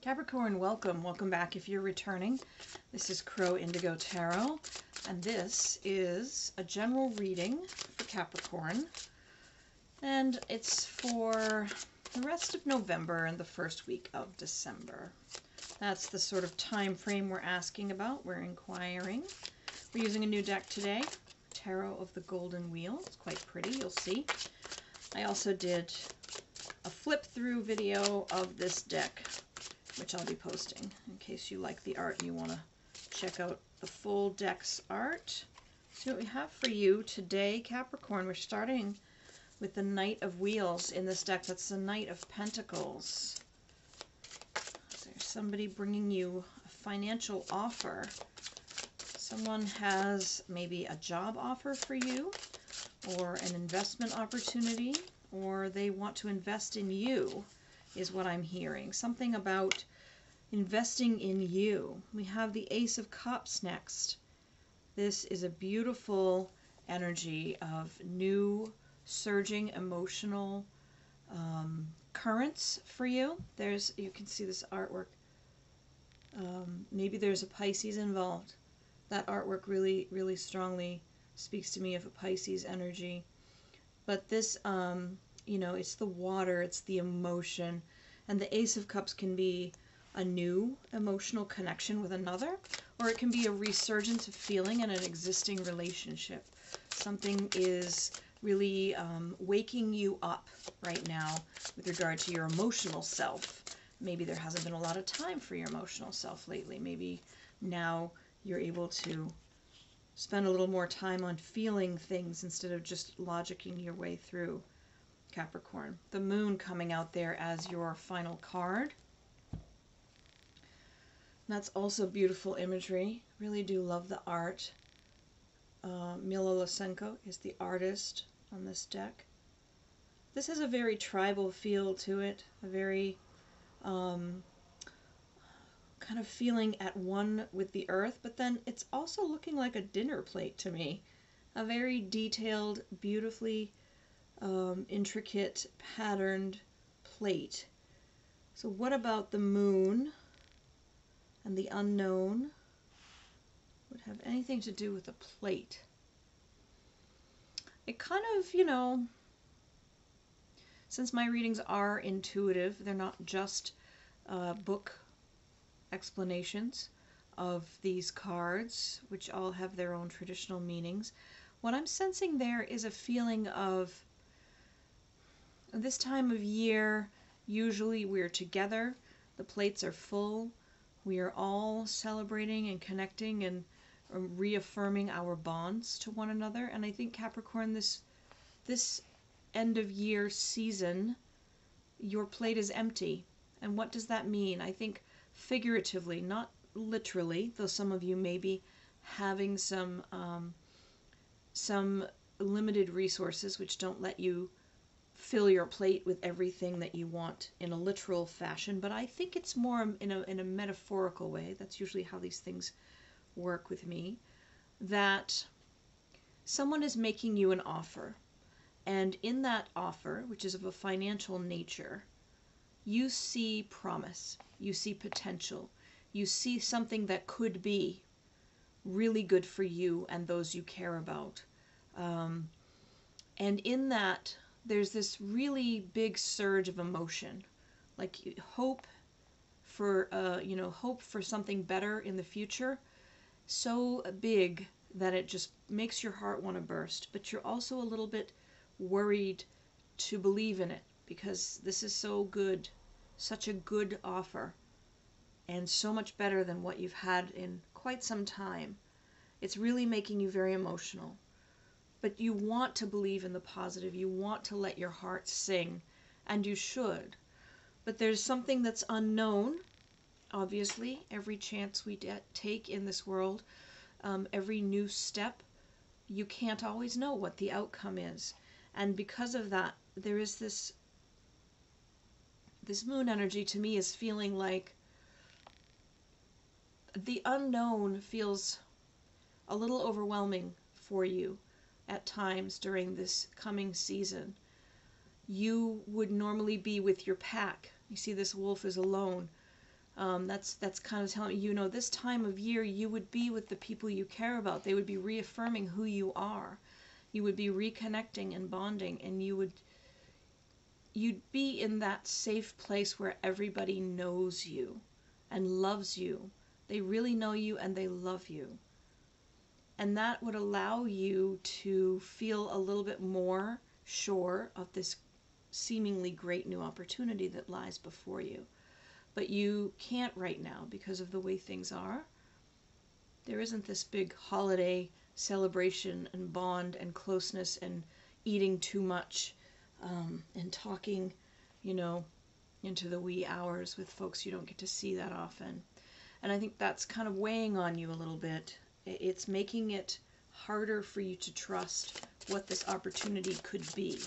Capricorn, welcome. Welcome back if you're returning. This is Crow Indigo Tarot, and this is a general reading for Capricorn. And it's for the rest of November and the first week of December. That's the sort of time frame we're asking about. We're inquiring. We're using a new deck today, Tarot of the Golden Wheel. It's quite pretty, you'll see. I also did a flip through video of this deck, which I'll be posting in case you like the art and you want to check out the full deck's art. See what we have for you today, Capricorn. We're starting with the Knight of Wheels in this deck. That's the Knight of Pentacles. Is there somebody bringing you a financial offer? Someone has maybe a job offer for you, or an investment opportunity, or they want to invest in you, is what I'm hearing. Something about investing in you. We have the Ace of Cups next. This is a beautiful energy of new, surging emotional currents for you. You can see this artwork. Maybe there's a Pisces involved. That artwork really, really strongly speaks to me of a Pisces energy. But this, it's the water, it's the emotion. And the Ace of Cups can be a new emotional connection with another, or it can be a resurgence of feeling in an existing relationship. Something is really waking you up right now with regard to your emotional self. Maybe there hasn't been a lot of time for your emotional self lately. Maybe now you're able to spend a little more time on feeling things instead of just logicking your way through, Capricorn. The Moon coming out there as your final card. That's also beautiful imagery. Really do love the art. Mila Losenko is the artist on this deck. This has a very tribal feel to it, a very kind of feeling at one with the earth, but then it's also looking like a dinner plate to me. A very detailed, beautifully intricate, patterned plate. So what about the Moon and the unknown would have anything to do with a plate? It kind of, since my readings are intuitive, they're not just book explanations of these cards, which all have their own traditional meanings. What I'm sensing there is a feeling of this time of year, usually we're together, the plates are full, we are all celebrating and connecting and reaffirming our bonds to one another. And I think Capricorn, this end of year season, your plate is empty. And what does that mean? I think figuratively, not literally, though some of you may be having some limited resources which don't let you fill your plate with everything that you want in a literal fashion, but I think it's more in a metaphorical way. That's usually how these things work with me, that someone is making you an offer, and in that offer, which is of a financial nature, you see promise, you see potential, you see something that could be really good for you and those you care about. And in that, there's this really big surge of emotion, like hope for, hope for something better in the future, so big that it just makes your heart want to burst. But you're also a little bit worried to believe in it, because this is so good, such a good offer, and so much better than what you've had in quite some time. It's really making you very emotional. But you want to believe in the positive. You want to let your heart sing, and you should. But there's something that's unknown, obviously. Every chance we take in this world, every new step, you can't always know what the outcome is. And because of that, there is this Moon energy to me is feeling like the unknown feels a little overwhelming for you at times during this coming season. You would normally be with your pack. You see, this wolf is alone. That's kind of telling you, this time of year you would be with the people you care about. They would be reaffirming who you are. You would be reconnecting and bonding, and you'd be in that safe place where everybody knows you and loves you. They really know you and they love you. And that would allow you to feel a little bit more sure of this seemingly great new opportunity that lies before you. But you can't right now because of the way things are. There isn't this big holiday celebration and bond and closeness and eating too much and talking, into the wee hours with folks you don't get to see that often. And I think that's kind of weighing on you a little bit. It's making it harder for you to trust what this opportunity could be.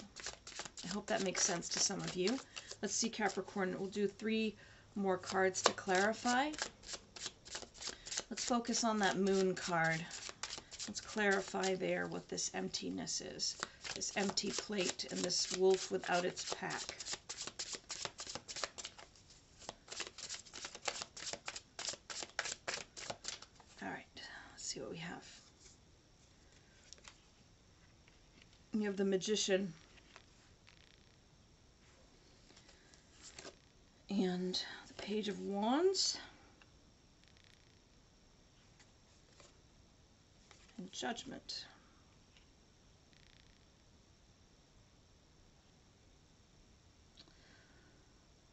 I hope that makes sense to some of you. Let's see, Capricorn. We'll do 3 more cards to clarify. Let's focus on that moon card. Let's clarify there what this emptiness is. This empty plate and this wolf without its pack. All right, let's see what we have. We have the Magician. And the Page of Wands. And Judgment.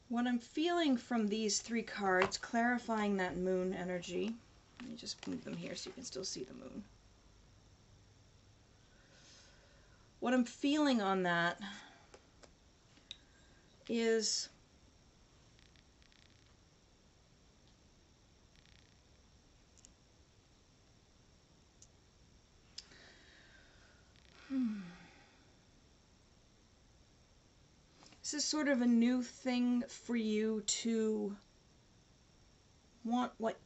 What I'm feeling from these 3 cards, clarifying that moon energy. Let me just move them here so you can still see the moon. What I'm feeling on that is this is sort of a new thing for you to want what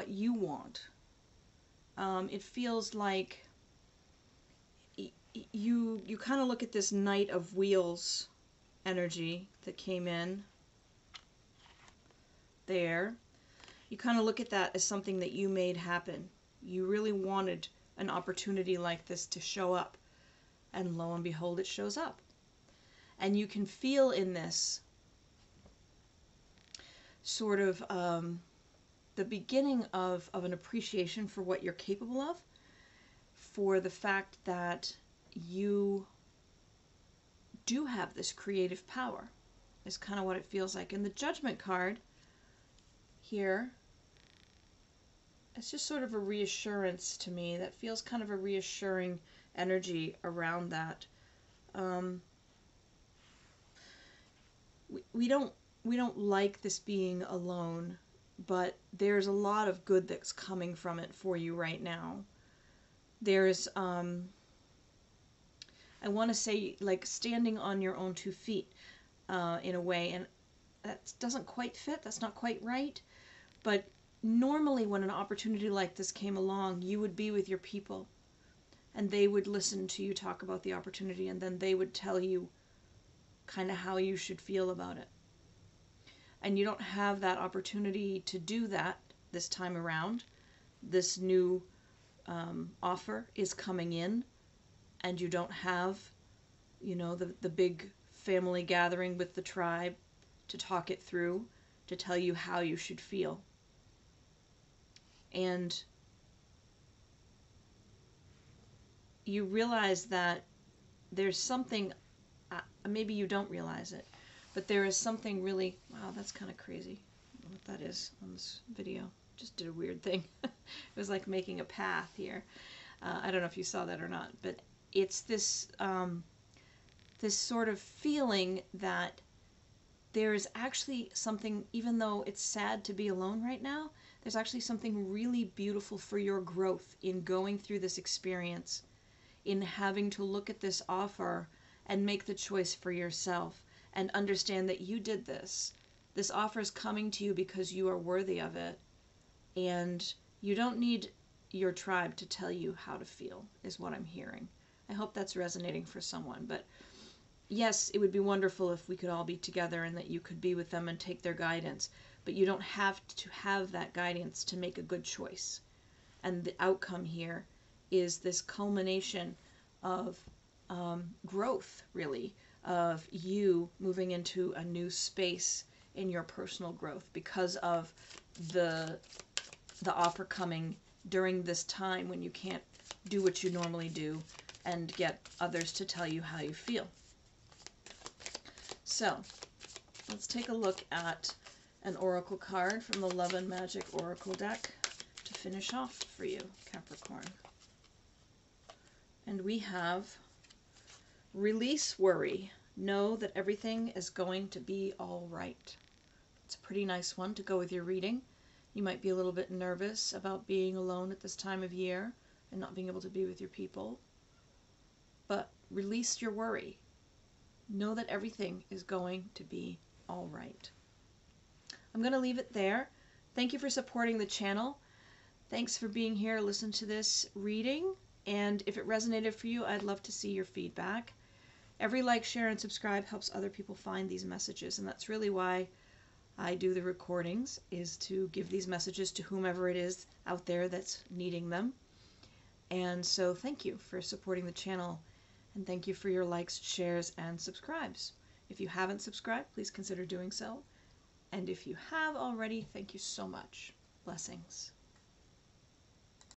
you want. It feels like you kind of look at this Knight of Wheels energy that came in there. You kind of look at that as something that you made happen. You really wanted an opportunity like this to show up, and lo and behold, it shows up. And you can feel in this sort of the beginning of an appreciation for what you're capable of, for the fact that you do have this creative power, is kind of what it feels like. And the Judgment card here, it's just sort of a reassurance to me. That feels kind of a reassuring energy around that. We don't like this being alone, but there's a lot of good that's coming from it for you right now. There's I want to say, like, standing on your own 2 feet in a way, and that doesn't quite fit. That's not quite right. But normally when an opportunity like this came along, you would be with your people, and they would listen to you talk about the opportunity, and then they would tell you kind of how you should feel about it. And you don't have that opportunity to do that this time around. This new offer is coming in, and you don't have, the big family gathering with the tribe to talk it through, to tell you how you should feel. And you realize that there's something, maybe you don't realize it, but there is something really, wow, that's kind of crazy. I don't know what that is on this video. Just did a weird thing. It was like making a path here. I don't know if you saw that or not, but it's this this sort of feeling that there is actually something, even though it's sad to be alone right now, there's actually something really beautiful for your growth in going through this experience, in having to look at this offer and make the choice for yourself and understand that you did this. This offer is coming to you because you are worthy of it, and you don't need your tribe to tell you how to feel, is what I'm hearing. I hope that's resonating for someone, but yes, it would be wonderful if we could all be together and that you could be with them and take their guidance, but you don't have to have that guidance to make a good choice. And the outcome here is this culmination of growth, really, of you moving into a new space in your personal growth because of the offer coming during this time when you can't do what you normally do and get others to tell you how you feel. So let's take a look at an oracle card from the Love and Magic Oracle deck to finish off for you, Capricorn. And we have release worry. Know that everything is going to be all right. It's a pretty nice one to go with your reading. You might be a little bit nervous about being alone at this time of year and not being able to be with your people. But release your worry. Know that everything is going to be all right. I'm going to leave it there. Thank you for supporting the channel. Thanks for being here to listen to this reading. And if it resonated for you, I'd love to see your feedback. Every like, share, and subscribe helps other people find these messages. And that's really why I do the recordings, is to give these messages to whomever it is out there that's needing them. And so thank you for supporting the channel. And thank you for your likes, shares, and subscribes. If you haven't subscribed, please consider doing so. And if you have already, thank you so much. Blessings.